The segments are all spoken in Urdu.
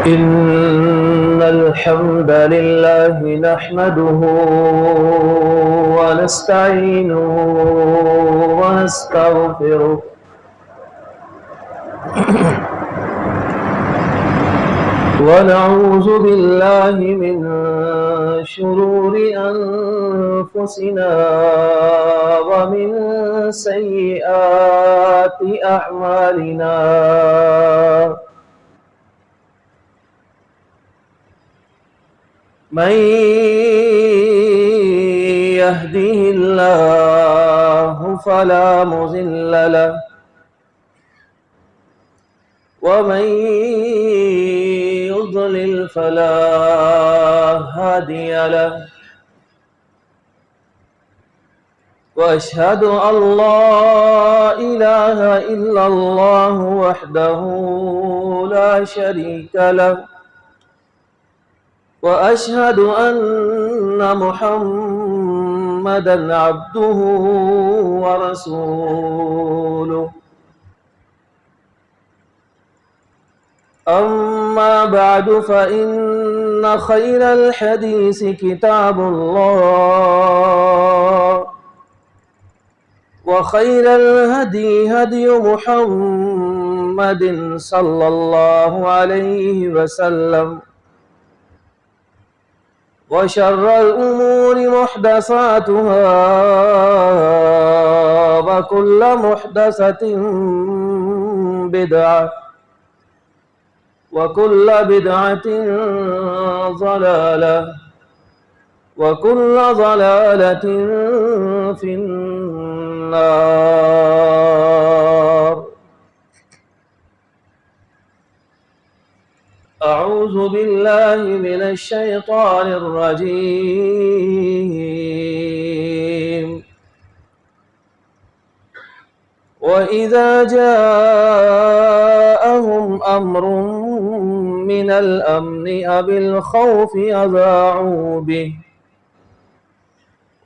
إن الحمد لله نحمده ونستعينه ونستغفره ونعوذ بالله من شرور أنفسنا ومن سيئات أعمالنا من يهده الله فلا مضل له ومن يضلل فلا هادي له وأشهد أن لا إله إلا الله وحده لا شريك له وأشهد أن محمدًا عبده ورسوله أما بعد فإن خير الحديث كتاب الله وخير الهدي هدي محمد صلى الله عليه وسلم وشر الأمور محدثاتها وكل محدثة بدعة وكل بدعة ضلالة وكل ضلالة في النار. أعوذ بالله من الشيطان الرجيم. وإذا جاءهم أمر من الأمن أو الخوف أذاعوا به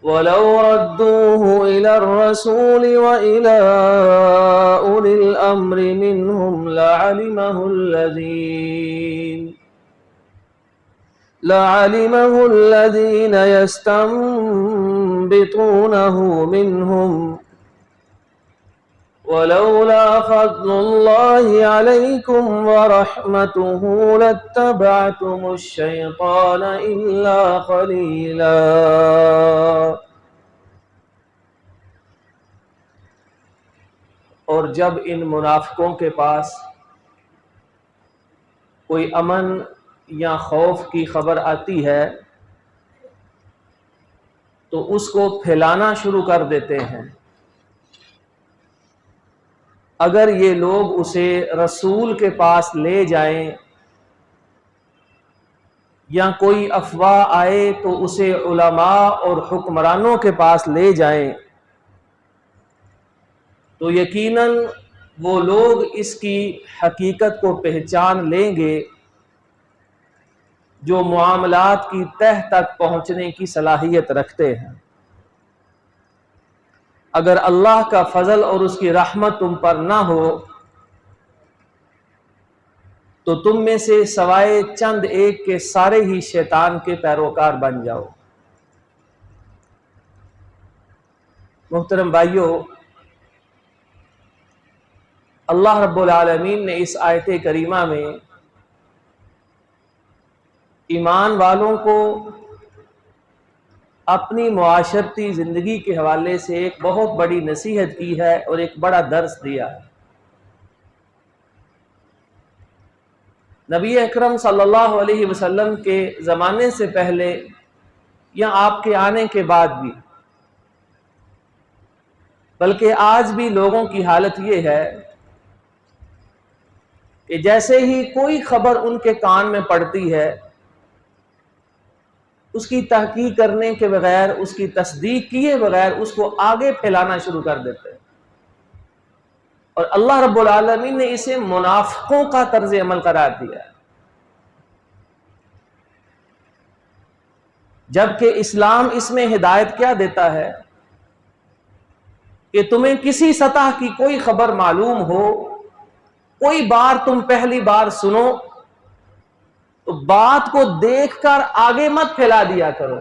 ولو ردوه إلى الرسول وإلى أولي الأمر منهم لعلمه الذين يستنبطونه منهم ولولا فضل الله عليكم ورحمته لاتبعتم الشيطان إلا قليلا. اور جب ان منافقوں کے پاس کوئی امن یا خوف کی خبر آتی ہے تو اس کو پھیلانا شروع کر دیتے ہیں. اگر یہ لوگ اسے رسول کے پاس لے جائیں یا کوئی افواہ آئے تو اسے علماء اور حکمرانوں کے پاس لے جائیں تو یقیناً وہ لوگ اس کی حقیقت کو پہچان لیں گے جو معاملات کی تہ تک پہنچنے کی صلاحیت رکھتے ہیں. اگر اللہ کا فضل اور اس کی رحمت تم پر نہ ہو تو تم میں سے سوائے چند ایک کے سارے ہی شیطان کے پیروکار بن جاؤ. محترم بھائیو، اللہ رب العالمین نے اس آیت کریمہ میں ایمان والوں کو اپنی معاشرتی زندگی کے حوالے سے ایک بہت بڑی نصیحت کی ہے اور ایک بڑا درس دیا ہے. نبی اکرم صلی اللہ علیہ وسلم کے زمانے سے پہلے یا آپ کے آنے کے بعد بھی، بلکہ آج بھی لوگوں کی حالت یہ ہے کہ جیسے ہی کوئی خبر ان کے کان میں پڑتی ہے اس کی تحقیق کرنے کے بغیر، اس کی تصدیق کیے بغیر اس کو آگے پھیلانا شروع کر دیتے ہیں. اور اللہ رب العالمین نے اسے منافقوں کا طرز عمل قرار دیا ہے. جبکہ اسلام اس میں ہدایت کیا دیتا ہے کہ تمہیں کسی سطح کی کوئی خبر معلوم ہو، کوئی بار تم پہلی بار سنو تو بات کو دیکھ کر آگے مت پھیلا دیا کرو،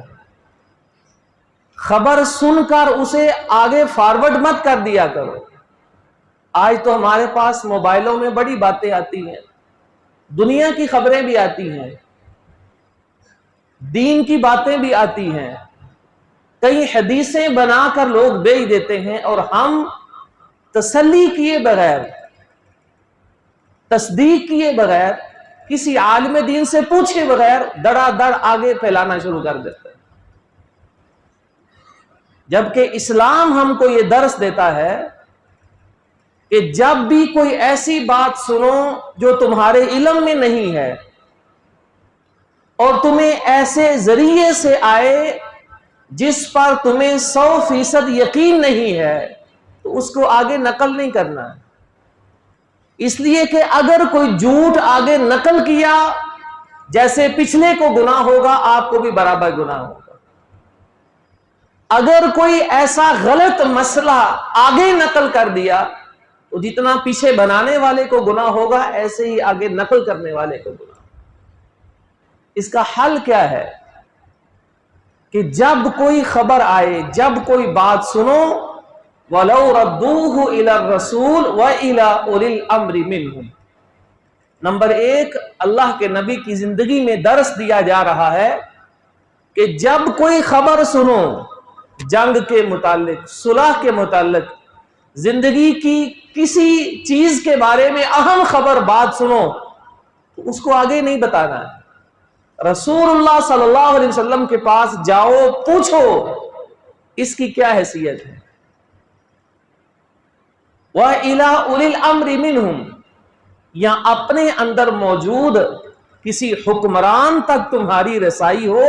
خبر سن کر اسے آگے فارورڈ مت کر دیا کرو۔ آج تو ہمارے پاس موبائلوں میں بڑی باتیں آتی ہیں، دنیا کی خبریں بھی آتی ہیں، دین کی باتیں بھی آتی ہیں، کئی حدیثیں بنا کر لوگ بھیج دیتے ہیں، اور ہم تسلی کیے بغیر، تصدیق کیے بغیر، کسی عالم دین سے پوچھے بغیر دڑا دڑ آگے پھیلانا شروع کر دیتے ہیں۔ جبکہ اسلام ہم کو یہ درس دیتا ہے کہ جب بھی کوئی ایسی بات سنو جو تمہارے علم میں نہیں ہے اور تمہیں ایسے ذریعے سے آئے جس پر تمہیں 100% یقین نہیں ہے، تو اس کو آگے نقل نہیں کرنا ہے، اس لیے کہ اگر کوئی جھوٹ آگے نقل کیا، جیسے پچھلے کو گناہ ہوگا آپ کو بھی برابر گناہ ہوگا۔ اگر کوئی ایسا غلط مسئلہ آگے نقل کر دیا تو جتنا پیچھے بنانے والے کو گناہ ہوگا، ایسے ہی آگے نقل کرنے والے کو گناہ۔ اس کا حل کیا ہے کہ جب کوئی خبر آئے، جب کوئی بات سنو، وَلَوْ رَدُّوهُ إِلَى الرَّسُولِ وَإِلَى أُولِي الْأَمْرِ مِنْهُمْ۔ نمبر ایک، اللہ کے نبی کی زندگی میں درس دیا جا رہا ہے کہ جب کوئی خبر سنو جنگ کے متعلق، صلح کے متعلق، زندگی کی کسی چیز کے بارے میں اہم خبر بات سنو تو اس کو آگے نہیں بتانا ہے۔ رسول اللہ صلی اللہ علیہ وسلم کے پاس جاؤ، پوچھو اس کی کیا حیثیت ہے۔ وَإِلَىٰ أُولِي الْأَمْرِ مِنْهُمْ، یا اپنے اندر موجود کسی حکمران تک تمہاری رسائی ہو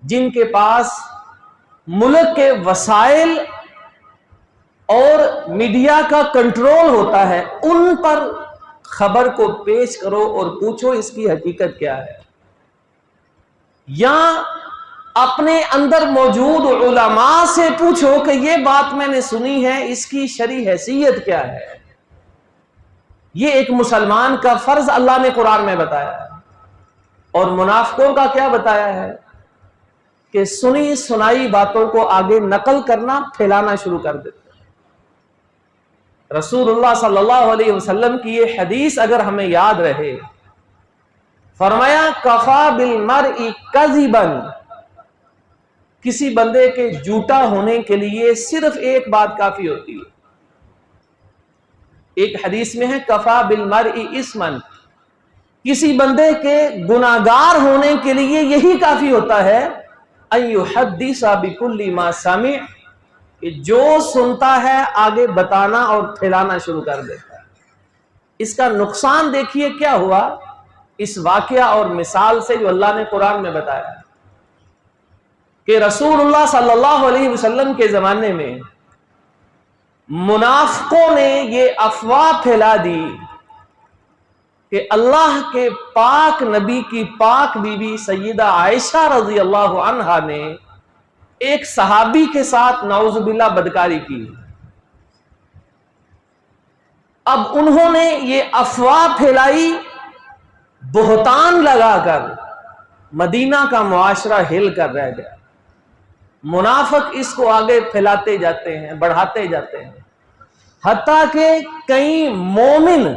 جن کے پاس ملک کے وسائل اور میڈیا کا کنٹرول ہوتا ہے، ان پر خبر کو پیش کرو اور پوچھو اس کی حقیقت کیا ہے۔ یا اپنے اندر موجود علماء سے پوچھو کہ یہ بات میں نے سنی ہے، اس کی شرعی حیثیت کیا ہے۔ یہ ایک مسلمان کا فرض اللہ نے قرآن میں بتایا ہے، اور منافقوں کا کیا بتایا ہے کہ سنی سنائی باتوں کو آگے نقل کرنا، پھیلانا شروع کر دیتے ہیں۔ رسول اللہ صلی اللہ علیہ وسلم کی یہ حدیث اگر ہمیں یاد رہے، فرمایا کفا بالمرء کذبا، کسی بندے کے جھوٹا ہونے کے لیے صرف ایک بات کافی ہوتی ہے۔ ایک حدیث میں ہے کفا بالمرء اثما، کسی بندے کے گناہگار ہونے کے لیے یہی کافی ہوتا ہے ان یحدث بکل ما سمع، کہ جو سنتا ہے آگے بتانا اور پھیلانا شروع کر دیتا ہے۔ اس کا نقصان دیکھیے کیا ہوا اس واقعہ اور مثال سے جو اللہ نے قرآن میں بتایا کہ رسول اللہ صلی اللہ علیہ وسلم کے زمانے میں منافقوں نے یہ افواہ پھیلا دی کہ اللہ کے پاک نبی کی پاک بیوی سیدہ عائشہ رضی اللہ عنہا نے ایک صحابی کے ساتھ نعوذ باللہ بدکاری کی۔ اب انہوں نے یہ افواہ پھیلائی، بہتان لگا کر مدینہ کا معاشرہ ہل کر رہ گیا۔ منافق اس کو آگے پھیلاتے جاتے ہیں، بڑھاتے جاتے ہیں، حتیٰ کہ کئی مومن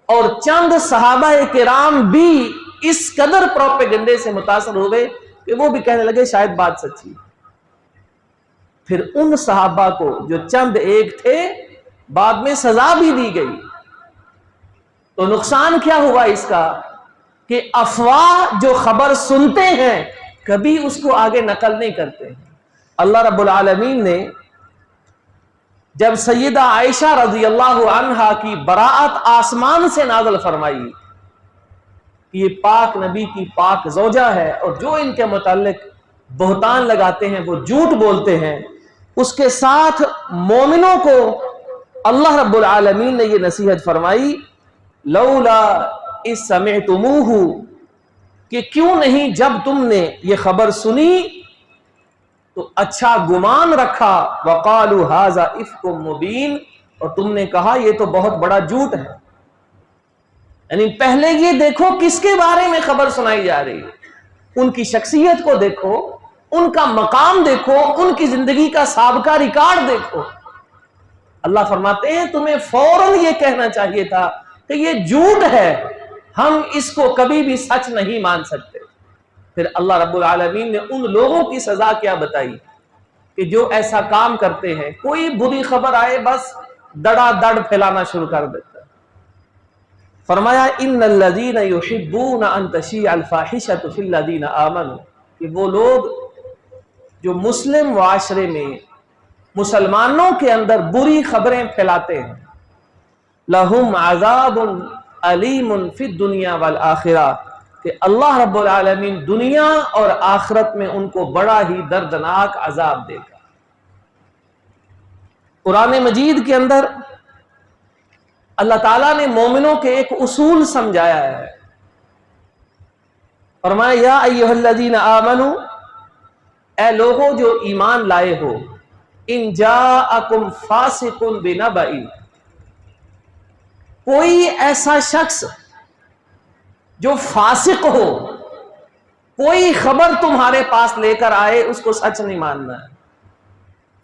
اور چند صحابہ کرام بھی اس قدر پروپیگنڈے سے متاثر ہوئے کہ وہ بھی کہنے لگے شاید بات سچی۔ پھر ان صحابہ کو جو چند ایک تھے بعد میں سزا بھی دی گئی۔ تو نقصان کیا ہوا اس کا کہ افواہ جو خبر سنتے ہیں کبھی اس کو آگے نقل نہیں کرتے۔ اللہ رب العالمین نے جب سیدہ عائشہ رضی اللہ عنہا کی براءت آسمان سے نازل فرمائی کہ یہ پاک نبی کی پاک زوجہ ہے اور جو ان کے متعلق بہتان لگاتے ہیں وہ جھوٹ بولتے ہیں، اس کے ساتھ مومنوں کو اللہ رب العالمین نے یہ نصیحت فرمائی لولا اذ سمعتموہ، کہ کیوں نہیں جب تم نے یہ خبر سنی تو اچھا گمان رکھا، وقالوا ھذا افک مبین، اور تم نے کہا یہ تو بہت بڑا جھوٹ ہے۔ یعنی پہلے یہ دیکھو کس کے بارے میں خبر سنائی جا رہی ہے، ان کی شخصیت کو دیکھو، ان کا مقام دیکھو، ان کی زندگی کا سابقہ ریکارڈ دیکھو۔ اللہ فرماتے ہیں تمہیں فوراً یہ کہنا چاہیے تھا کہ یہ جھوٹ ہے، ہم اس کو کبھی بھی سچ نہیں مان سکتے۔ پھر اللہ رب العالمین نے ان لوگوں کی سزا کیا بتائی کہ جو ایسا کام کرتے ہیں، کوئی بری خبر آئے بس دڑا دڑ پھیلانا شروع کر دیتا ہے۔ فرمایا ان الذین یحبون ان تشیع الفاحشۃ فی الذین آمنوا، کہ وہ لوگ جو مسلم معاشرے میں مسلمانوں کے اندر بری خبریں پھیلاتے ہیں، لہم عذاب علیم فی الدنیا والآخرہ، کہ اللہ رب العالمین دنیا اور آخرت میں ان کو بڑا ہی دردناک عذاب دے گا۔ قرآن مجید کے اندر اللہ تعالیٰ نے مومنوں کے ایک اصول سمجھایا ہے۔ فرمایا یا ایھا الذین آمنوا، اے لوگوں جو ایمان لائے ہو، ان جاءکم فاسق بنبأ، کوئی ایسا شخص جو فاسق ہو، کوئی خبر تمہارے پاس لے کر آئے، اس کو سچ نہیں ماننا ہے۔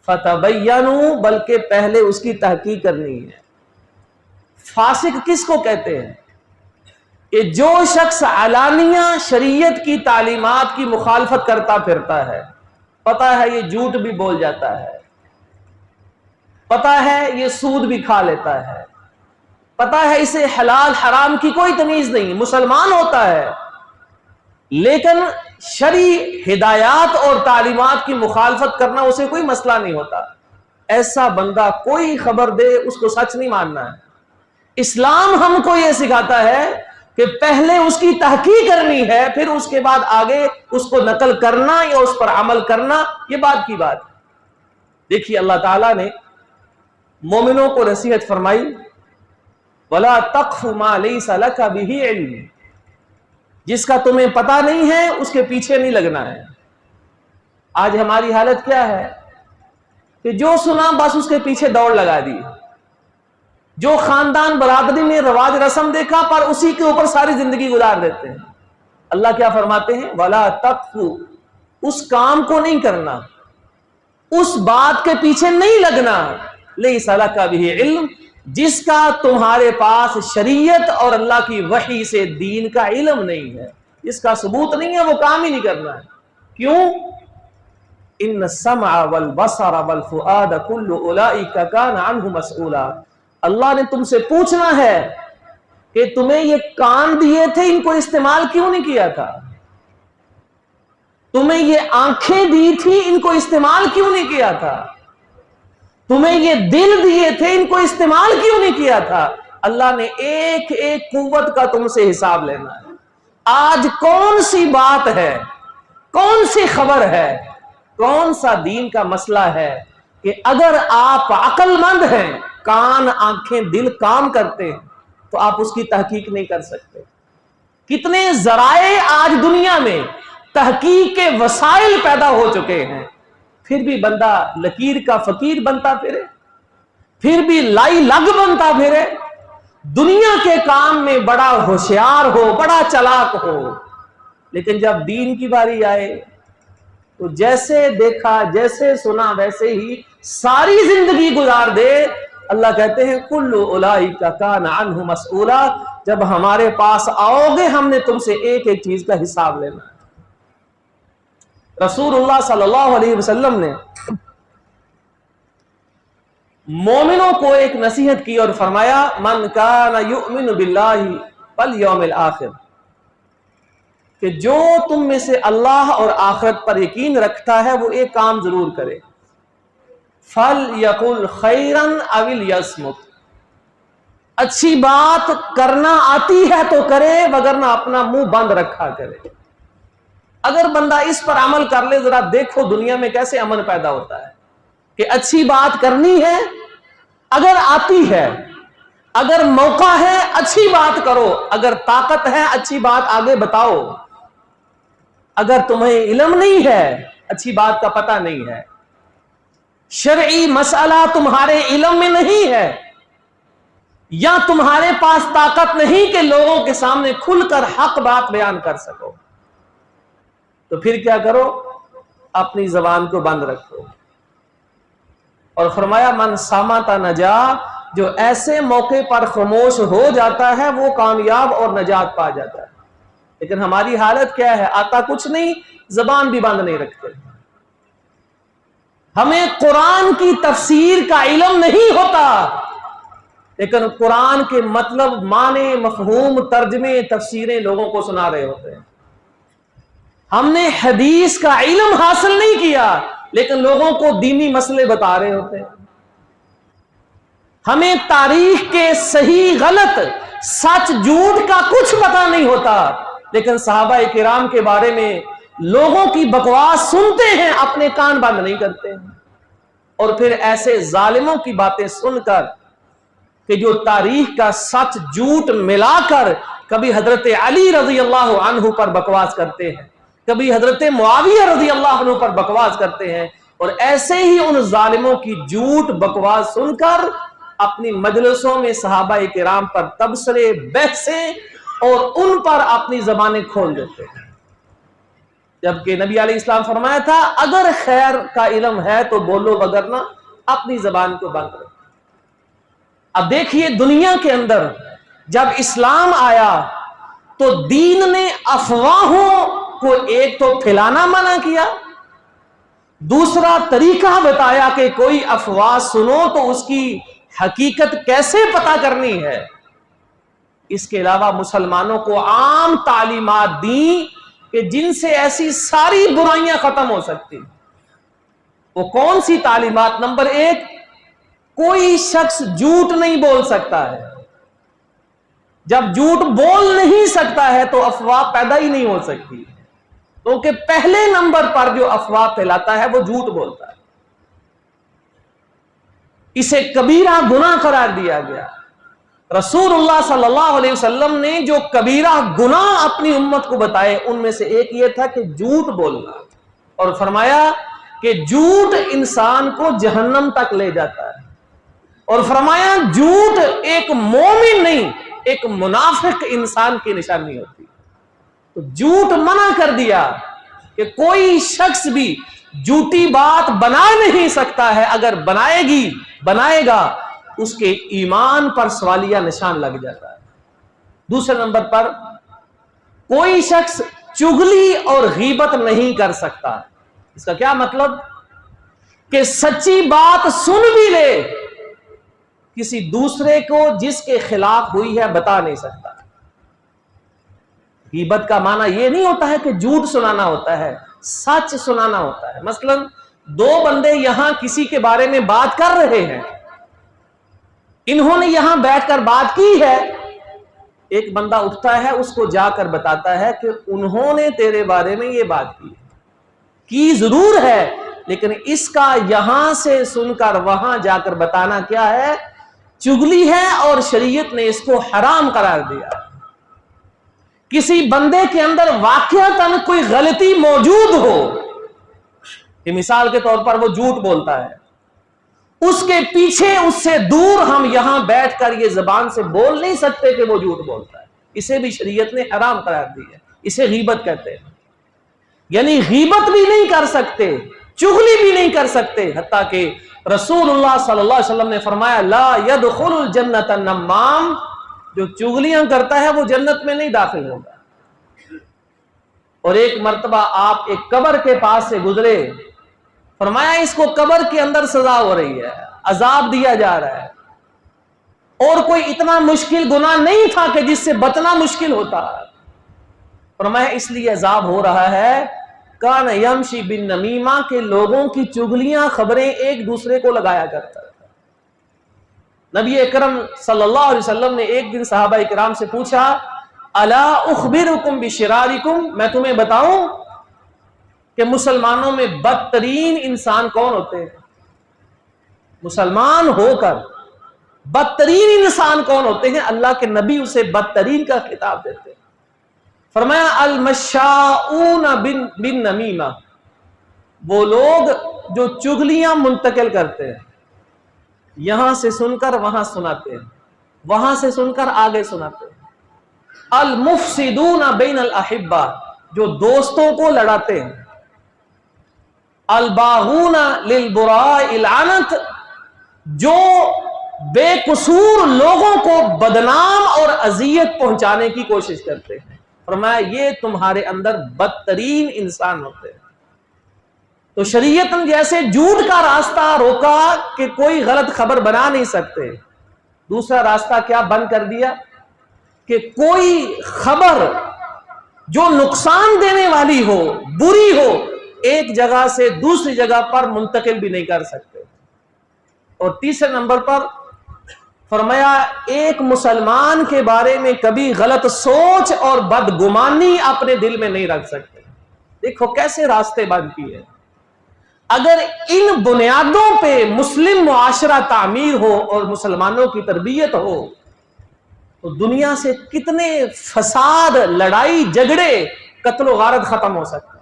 فتبینوا، بلکہ پہلے اس کی تحقیق کرنی ہے۔ فاسق کس کو کہتے ہیں؟ کہ جو شخص علانیہ شریعت کی تعلیمات کی مخالفت کرتا پھرتا ہے، پتہ ہے یہ جھوٹ بھی بول جاتا ہے، پتہ ہے یہ سود بھی کھا لیتا ہے، پتہ ہے اسے حلال حرام کی کوئی تمیز نہیں، مسلمان ہوتا ہے لیکن شرعی ہدایات اور تعلیمات کی مخالفت کرنا اسے کوئی مسئلہ نہیں ہوتا۔ ایسا بندہ کوئی خبر دے اس کو سچ نہیں ماننا ہے۔ اسلام ہم کو یہ سکھاتا ہے کہ پہلے اس کی تحقیق کرنی ہے، پھر اس کے بعد آگے اس کو نقل کرنا یا اس پر عمل کرنا، یہ بات کی بات ہے۔ دیکھیے اللہ تعالیٰ نے مومنوں کو نصیحت فرمائی، وَلَا تَقْفُ مَا لَيْسَ لَكَ بِهِ عِلْمٍ، جس کا تمہیں پتہ نہیں ہے اس کے پیچھے نہیں لگنا ہے۔ آج ہماری حالت کیا ہے کہ جو سنا بس اس کے پیچھے دوڑ لگا دی، جو خاندان برادری میں رواج رسم دیکھا پر اسی کے اوپر ساری زندگی گزار دیتے ہیں۔ اللہ کیا فرماتے ہیں؟ وَلَا تَقْفُ، اس کام کو نہیں کرنا، اس بات کے پیچھے نہیں لگنا، لَيْسَ لَكَ بِهِ عِلْمٍ، جس کا تمہارے پاس شریعت اور اللہ کی وحی سے دین کا علم نہیں ہے، جس کا ثبوت نہیں ہے، وہ کام ہی نہیں کرنا ہے۔ کیوں؟ ان السمع والبصر والفؤاد كل اولئک کان عنہ مسئولا، اللہ نے تم سے پوچھنا ہے کہ تمہیں یہ کان دیے تھے، ان کو استعمال کیوں نہیں کیا تھا؟ تمہیں یہ آنکھیں دی تھی، ان کو استعمال کیوں نہیں کیا تھا؟ تمہیں یہ دل دیے تھے، ان کو استعمال کیوں نہیں کیا تھا؟ اللہ نے ایک ایک قوت کا تم سے حساب لینا ہے۔ آج کون سی بات ہے، کون سی خبر ہے، کون سا دین کا مسئلہ ہے کہ اگر آپ عقل مند ہیں، کان آنکھیں دل کام کرتے ہیں، تو آپ اس کی تحقیق نہیں کر سکتے؟ کتنے ذرائع آج دنیا میں تحقیق کے وسائل پیدا ہو چکے ہیں، پھر بھی بندہ لکیر کا فقیر بنتا پھرے، پھر بھی لائی لگ بنتا پھرے، دنیا کے کام میں بڑا ہوشیار ہو، بڑا چلاک ہو، لیکن جب دین کی باری آئے تو جیسے دیکھا، جیسے سنا ویسے ہی ساری زندگی گزار دے۔ اللہ کہتے ہیں کل اولئک کان عنہ مسئولا، جب ہمارے پاس آؤ گے ہم نے تم سے ایک ایک چیز کا حساب لینا ہے۔ رسول اللہ صلی اللہ علیہ وسلم نے مومنوں کو ایک نصیحت کی اور فرمایا من کان یؤمن باللہ والیوم الآخر، کہ جو تم میں سے اللہ اور آخرت پر یقین رکھتا ہے وہ ایک کام ضرور کرے، فَلْيَقُلْ خَيْرًا أَوْ لْيَصْمُتْ، اچھی بات کرنا آتی ہے تو کرے، وگرنہ اپنا منہ بند رکھا کرے۔ اگر بندہ اس پر عمل کر لے، ذرا دیکھو دنیا میں کیسے امن پیدا ہوتا ہے کہ اچھی بات کرنی ہے، اگر آتی ہے، اگر موقع ہے اچھی بات کرو، اگر طاقت ہے اچھی بات آگے بتاؤ، اگر تمہیں علم نہیں ہے، اچھی بات کا پتہ نہیں ہے، شرعی مسئلہ تمہارے علم میں نہیں ہے، یا تمہارے پاس طاقت نہیں کہ لوگوں کے سامنے کھل کر حق بات بیان کر سکو، تو پھر کیا کرو؟ اپنی زبان کو بند رکھو۔ اور فرمایا من صامت نجا، جو ایسے موقع پر خاموش ہو جاتا ہے وہ کامیاب اور نجات پا جاتا ہے۔ لیکن ہماری حالت کیا ہے؟ آتا کچھ نہیں، زبان بھی بند نہیں رکھتے۔ ہمیں قرآن کی تفسیر کا علم نہیں ہوتا، لیکن قرآن کے مطلب، معنی، مفہوم، ترجمے، تفسیریں لوگوں کو سنا رہے ہوتے ہیں۔ ہم نے حدیث کا علم حاصل نہیں کیا، لیکن لوگوں کو دینی مسئلے بتا رہے ہوتے ہیں۔ ہمیں تاریخ کے صحیح غلط، سچ جھوٹ کا کچھ پتہ نہیں ہوتا، لیکن صحابہ کرام کے بارے میں لوگوں کی بکواس سنتے ہیں، اپنے کان بند نہیں کرتے ہیں۔ اور پھر ایسے ظالموں کی باتیں سن کر کہ جو تاریخ کا سچ جھوٹ ملا کر کبھی حضرت علی رضی اللہ عنہ پر بکواس کرتے ہیں، کبھی حضرت معاویہ رضی اللہ عنہ پر بکواس کرتے ہیں، اور ایسے ہی ان ظالموں کی جھوٹ بکواس سن کر اپنی مجلسوں میں صحابہ کرام پر تبصرے، بحثیں اور ان پر اپنی زبانیں کھول دیتے ہیں۔ جبکہ نبی علیہ السلام فرمایا تھا اگر خیر کا علم ہے تو بولو، وگرنہ اپنی زبان کو بند رکھو۔ اب دیکھیے دنیا کے اندر جب اسلام آیا تو دین نے افواہوں کو ایک تو پھیلانا منع کیا، دوسرا طریقہ بتایا کہ کوئی افواہ سنو تو اس کی حقیقت کیسے پتہ کرنی ہے۔ اس کے علاوہ مسلمانوں کو عام تعلیمات دیں کہ جن سے ایسی ساری برائیاں ختم ہو سکتی۔ وہ کون سی تعلیمات؟ نمبر 1، کوئی شخص جھوٹ نہیں بول سکتا ہے۔ جب جھوٹ بول نہیں سکتا ہے تو افواہ پیدا ہی نہیں ہو سکتی، کیونکہ پہلے نمبر پر جو افواہ پھیلاتا ہے وہ جھوٹ بولتا ہے۔ اسے کبیرہ گناہ قرار دیا گیا۔ رسول اللہ صلی اللہ علیہ وسلم نے جو کبیرہ گناہ اپنی امت کو بتائے ان میں سے ایک یہ تھا کہ جھوٹ بولنا، اور فرمایا کہ جھوٹ انسان کو جہنم تک لے جاتا ہے، اور فرمایا جھوٹ ایک مومن نہیں، ایک منافق انسان کی نشانی ہوتی۔ تو جھوٹ منع کر دیا کہ کوئی شخص بھی جھوٹی بات بنا نہیں سکتا ہے، اگر بنائے گا اس کے ایمان پر سوالیہ نشان لگ جاتا ہے۔ دوسرے نمبر پر کوئی شخص چغلی اور غیبت نہیں کر سکتا۔ اس کا کیا مطلب؟ کہ سچی بات سن بھی لے، کسی دوسرے کو جس کے خلاف ہوئی ہے بتا نہیں سکتا۔ غیبت کا معنی یہ نہیں ہوتا ہے کہ جھوٹ سنانا ہوتا ہے، سچ سنانا ہوتا ہے۔ مثلا 2 بندے یہاں کسی کے بارے میں بات کر رہے ہیں، انہوں نے یہاں بیٹھ کر بات کی ہے، ایک بندہ اٹھتا ہے اس کو جا کر بتاتا ہے کہ انہوں نے تیرے بارے میں یہ بات کی ضرور ہے، لیکن اس کا یہاں سے سن کر وہاں جا کر بتانا کیا ہے؟ چغلی ہے، اور شریعت نے اس کو حرام قرار دیا۔ کسی بندے کے اندر واقعتاً کوئی غلطی موجود ہو، کہ مثال کے طور پر وہ جھوٹ بولتا ہے، اس کے پیچھے اس سے دور ہم یہاں بیٹھ کر یہ زبان سے بول نہیں سکتے کہ وہ جھوٹ بولتا ہے، اسے بھی شریعت نے حرام قرار دی ہے۔ اسے غیبت کہتے ہیں، یعنی غیبت بھی نہیں کر سکتے، چغلی بھی نہیں کر سکتے، حتیٰ کہ رسول اللہ صلی اللہ علیہ وسلم نے فرمایا لا يدخل الجنت النمام، جو چغلیاں کرتا ہے وہ جنت میں نہیں داخل ہوگا۔ اور ایک مرتبہ آپ ایک قبر کے پاس سے گزرے، فرمایا اس کو قبر کے اندر سزا ہو رہی ہے، عذاب دیا جا رہا ہے، اور کوئی اتنا مشکل گناہ نہیں تھا کہ جس سے بچنا مشکل ہوتا۔ فرمایا اس لیے عذاب ہو رہا ہے کان یمشی بالنمیمہ، کہ لوگوں کی چغلیاں، خبریں ایک دوسرے کو لگایا کرتا تھا۔ نبی اکرم صلی اللہ علیہ وسلم نے ایک دن صحابہ کرام سے پوچھا الا اخبرکم بشرارکم، میں تمہیں بتاؤں کہ مسلمانوں میں بدترین انسان کون ہوتے ہیں؟ مسلمان ہو کر بدترین انسان کون ہوتے ہیں؟ اللہ کے نبی اسے بدترین کا خطاب دیتے ہیں۔ فرمایا المشاؤون بالنمیمہ، وہ لوگ جو چغلیاں منتقل کرتے ہیں، یہاں سے سن کر وہاں سناتے ہیں، وہاں سے سن کر آگے سناتے ہیں، المفسدون بین الاحبہ، جو دوستوں کو لڑاتے ہیں، الباغون للبراء العنت، جو بے قصور لوگوں کو بدنام اور اذیت پہنچانے کی کوشش کرتے ہیں۔ فرمایا یہ تمہارے اندر بدترین انسان ہوتے ہیں۔ تو شریعت نے جیسے جھوٹ کا راستہ روکا کہ کوئی غلط خبر بنا نہیں سکتے، دوسرا راستہ کیا بند کر دیا کہ کوئی خبر جو نقصان دینے والی ہو، بری ہو، ایک جگہ سے دوسری جگہ پر منتقل بھی نہیں کر سکتے۔ اور تیسرے نمبر پر فرمایا ایک مسلمان کے بارے میں کبھی غلط سوچ اور بدگمانی اپنے دل میں نہیں رکھ سکتے۔ دیکھو کیسے راستے بند کیے۔ اگر ان بنیادوں پہ مسلم معاشرہ تعمیر ہو اور مسلمانوں کی تربیت ہو تو دنیا سے کتنے فساد، لڑائی جھگڑے، قتل و غارت ختم ہو سکتے ہیں۔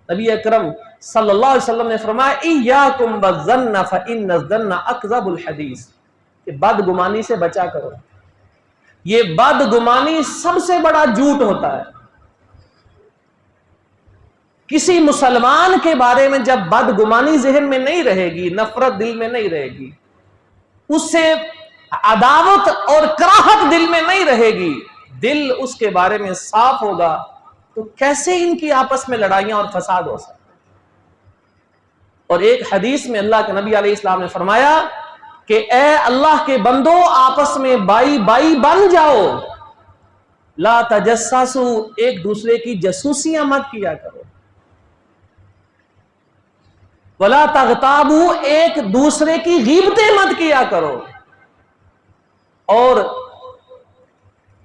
نبی اکرم صلی اللہ علیہ وسلم نے فرمایا ایاکم والظن فإن الظن اکذب الحدیث، کہ بدگمانی سے بچا کرو، یہ بدگمانی سب سے بڑا جھوٹ ہوتا ہے۔ کسی مسلمان کے بارے میں جب بدگمانی ذہن میں نہیں رہے گی، نفرت دل میں نہیں رہے گی، اس سے عداوت اور کراہت دل میں نہیں رہے گی، دل اس کے بارے میں صاف ہوگا، تو کیسے ان کی آپس میں لڑائیاں اور فساد ہو سکتے ہیں۔ اور ایک حدیث میں اللہ کے نبی علیہ السلام نے فرمایا کہ اے اللہ کے بندو آپس میں بائی بائی بن جاؤ، لا تجسسو، ایک دوسرے کی جاسوسیاں مت کیا کرو، ولا تغتابو، ایک دوسرے کی غیبتیں مت کیا کرو، اور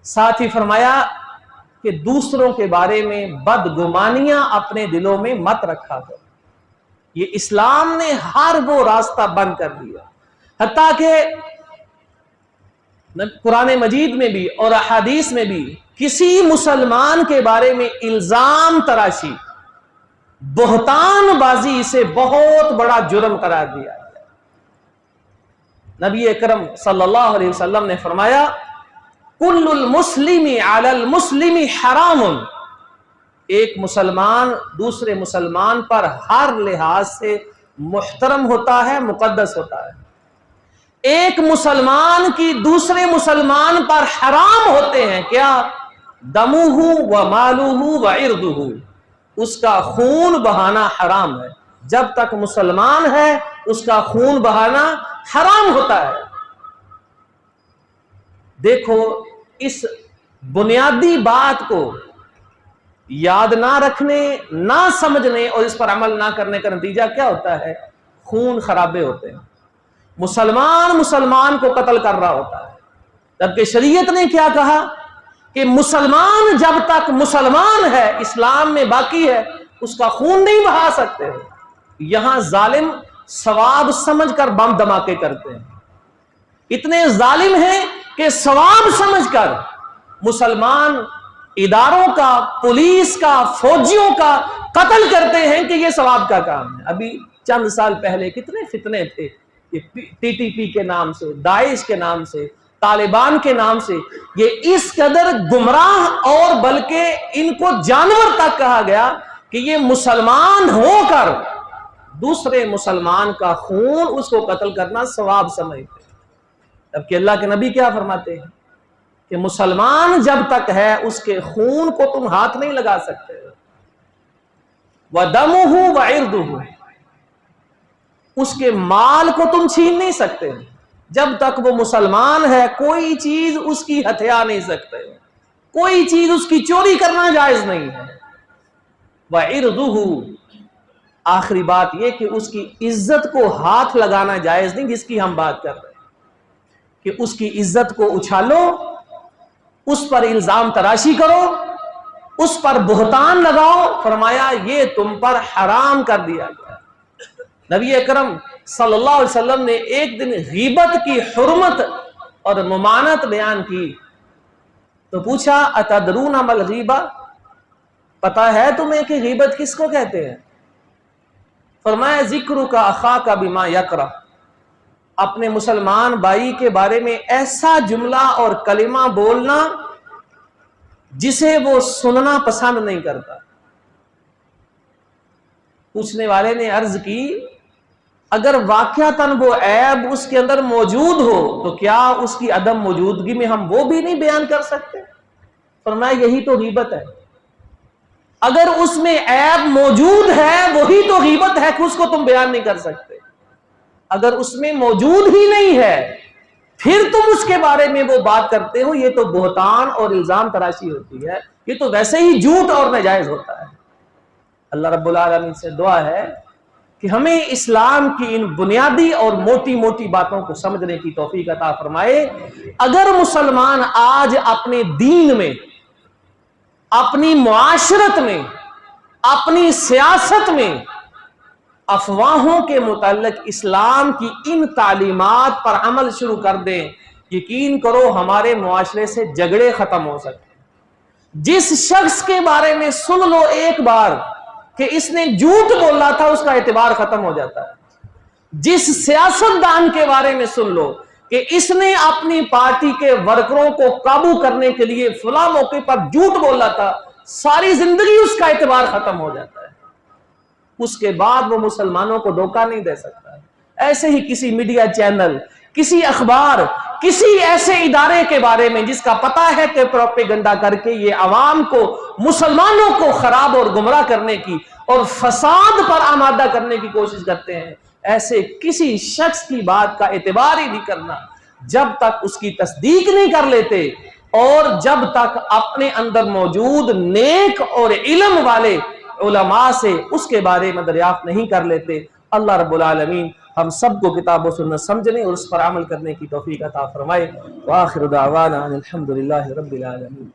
ساتھ ہی فرمایا کہ دوسروں کے بارے میں بدگمانیاں اپنے دلوں میں مت رکھا کرو۔ یہ اسلام نے ہر وہ راستہ بند کر دیا، حتیٰ کہ قرآن مجید میں بھی اور احادیث میں بھی کسی مسلمان کے بارے میں الزام تراشی، بہتان بازی سے بہت بڑا جرم قرار دیا۔ نبی اکرم صلی اللہ علیہ وسلم نے فرمایا کل المسلم علی المسلم حرام، ایک مسلمان دوسرے مسلمان پر ہر لحاظ سے محترم ہوتا ہے، مقدس ہوتا ہے۔ ایک مسلمان کی دوسرے مسلمان پر حرام ہوتے ہیں کیا؟ دمہ و مالہ و عرضہ، اس کا خون بہانا حرام ہے، جب تک مسلمان ہے اس کا خون بہانا حرام ہوتا ہے۔ دیکھو اس بنیادی بات کو یاد نہ رکھنے، نہ سمجھنے اور اس پر عمل نہ کرنے کا نتیجہ کیا ہوتا ہے؟ خون خرابے ہوتے ہیں، مسلمان مسلمان کو قتل کر رہا ہوتا ہے، جبکہ شریعت نے کیا کہا کہ مسلمان جب تک مسلمان ہے، اسلام میں باقی ہے، اس کا خون نہیں بہا سکتے۔ یہاں ظالم ثواب سمجھ کر بم دھماکے کرتے ہیں، اتنے ظالم ہیں کہ ثواب سمجھ کر مسلمان اداروں کا، پولیس کا، فوجیوں کا قتل کرتے ہیں کہ یہ ثواب کا کام ہے۔ ابھی چند سال پہلے کتنے فتنے تھے، ٹی ٹی پی کے نام سے، داعش کے نام سے، طالبان کے نام سے، یہ اس قدر گمراہ اور بلکہ ان کو جانور تک کہا گیا کہ یہ مسلمان ہو کر دوسرے مسلمان کا خون، اس کو قتل کرنا ثواب سمجھتے ہیں، جبکہ اللہ کے نبی کیا فرماتے ہیں کہ مسلمان جب تک ہے اس کے خون کو تم ہاتھ نہیں لگا سکتے، وَدَمُهُ وَعِرْضُهُ، اس کے مال کو تم چھین نہیں سکتے، جب تک وہ مسلمان ہے کوئی چیز اس کی ہتھیا نہیں سکتے، کوئی چیز اس کی چوری کرنا جائز نہیں ہے۔ وَعِرْضُهُ، آخری بات یہ کہ اس کی عزت کو ہاتھ لگانا جائز نہیں، جس کی ہم بات کر رہے ہیں کہ اس کی عزت کو اچھالو، اس پر الزام تراشی کرو، اس پر بہتان لگاؤ، فرمایا یہ تم پر حرام کر دیا گیا۔ نبی اکرم صلی اللہ علیہ وسلم نے ایک دن غیبت کی حرمت اور ممانعت بیان کی تو پوچھا اتدرون ما الغیبہ، پتا ہے تمہیں کہ غیبت کس کو کہتے ہیں؟ فرمایا ذکرک اخاک بما یکرہ، اپنے مسلمان بھائی کے بارے میں ایسا جملہ اور کلمہ بولنا جسے وہ سننا پسند نہیں کرتا۔ پوچھنے والے نے عرض کی اگر واقعتاً وہ عیب اس کے اندر موجود ہو تو کیا اس کی عدم موجودگی میں ہم وہ بھی نہیں بیان کر سکتے؟ فرمایا یہی تو غیبت ہے۔ اگر اس میں عیب موجود ہے وہی تو غیبت ہے کہ اس کو تم بیان نہیں کر سکتے۔ اگر اس میں موجود ہی نہیں ہے پھر تم اس کے بارے میں وہ بات کرتے ہو، یہ تو بہتان اور الزام تراشی ہوتی ہے، یہ تو ویسے ہی جھوٹ اور ناجائز ہوتا ہے۔ اللہ رب العالمین سے دعا ہے کہ ہمیں اسلام کی ان بنیادی اور موٹی موٹی باتوں کو سمجھنے کی توفیق عطا فرمائے۔ اگر مسلمان آج اپنے دین میں، اپنی معاشرت میں، اپنی سیاست میں افواہوں کے متعلق اسلام کی ان تعلیمات پر عمل شروع کر دیں، یقین کرو ہمارے معاشرے سے جھگڑے ختم ہو سکتے ہیں۔ جس شخص کے بارے میں سن لو ایک بار کہ اس نے جھوٹ بولا تھا اس کا اعتبار ختم ہو جاتا ہے۔ جس سیاستدان کے بارے میں سن لو کہ اس نے اپنی پارٹی کے ورکروں کو قابو کرنے کے لیے فلاں موقع پر جھوٹ بولا تھا، ساری زندگی اس کا اعتبار ختم ہو جاتا ہے۔ اس کے بعد وہ مسلمانوں کو دھوکہ نہیں دے سکتا۔ ایسے ہی کسی میڈیا چینل، کسی اخبار، کسی ایسے ادارے کے بارے میں جس کا پتہ ہے کہ پروپیگنڈا کر کے یہ عوام کو، مسلمانوں کو خراب اور گمراہ کرنے کی اور فساد پر آمادہ کرنے کی کوشش کرتے ہیں، ایسے کسی شخص کی بات کا اعتبار ہی نہیں کرنا جب تک اس کی تصدیق نہیں کر لیتے اور جب تک اپنے اندر موجود نیک اور علم والے علماء سے اس کے بارے میں دریافت نہیں کر لیتے۔ اللہ رب العالمین ہم سب کو کتاب و سنت سمجھنے اور اس پر عمل کرنے کی توفیق عطا فرمائے۔ وآخر دعوانا الحمدللہ رب العالمین۔